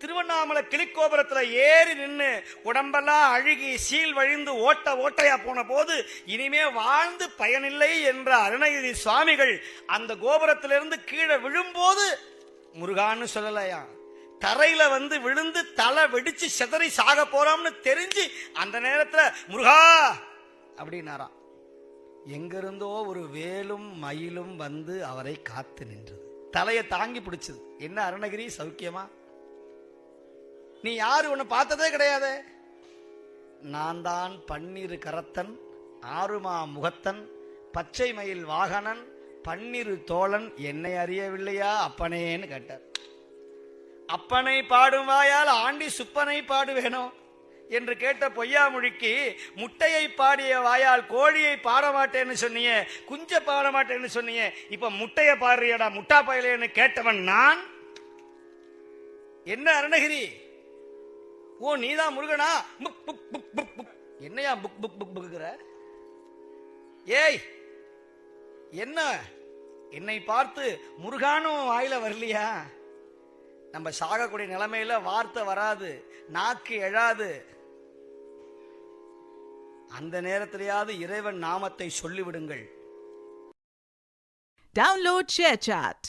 திருவண்ணாமலை கிளிக்கோபுரத்துல ஏறி நின்று உடம்பெல்லாம் அழுகி சீல் வழிந்து ஓட்டையா போன போது இனிமே வாழ்ந்து பயனில்லை என்ற அருணகிரி சுவாமிகள் அந்த கோபுரத்திலிருந்து கீழே விழும்போது முருகான்னு சொல்லலையா, தரையில வந்து விழுந்து தலை வெடிச்சு செதறி சாக போறோம்னு தெரிஞ்சு அந்த நேரத்துல முருகா அப்படின்னாராம். எங்கிருந்தோ ஒரு வேலும் மயிலும் வந்து அவரை காத்து நின்றது, தலையை தாங்கி பிடிச்சது. என்ன அருணகிரி சௌக்கியமா? நீ யாரு, உன்னை பார்த்ததே கிடையாது. நான் தான் பன்னிரு கரத்தன், ஆறுமா முகத்தன், பச்சை மயில் வாகனன், பன்னிரு தோழன், என்னை அறியவில்லையா அப்பனேன்னு கேட்டார். அப்பனை பாடும் வாயால் ஆண்டி சுப்பனை பாடுவேனோ என்று கேட்ட பொய்யாமொழிக்கு முட்டையை பாடிய வாயால் கோழியை பாட மாட்டேன்னு சொன்னிய, குஞ்ச பாட மாட்டேன்னு சொன்னிய, இப்ப முட்டையை பாடுறியடா முட்டா பயலேன்னு கேட்டவன் நான். என்ன அருணகிரி, ஓ நீதான் முருகனா? என்னையா புக் புக் புக் புக்குற? ஏய் என்ன, என்னை பார்த்து முருகானும் வாயில வரலையா? நம்ம சாகக்கூடிய நிலைமையில வார்த்தை வராது, நாக்கு எழாது. அந்த நேரத்திலேயாவது இறைவன் நாமத்தை சொல்லிவிடுங்கள். Download ShareChat.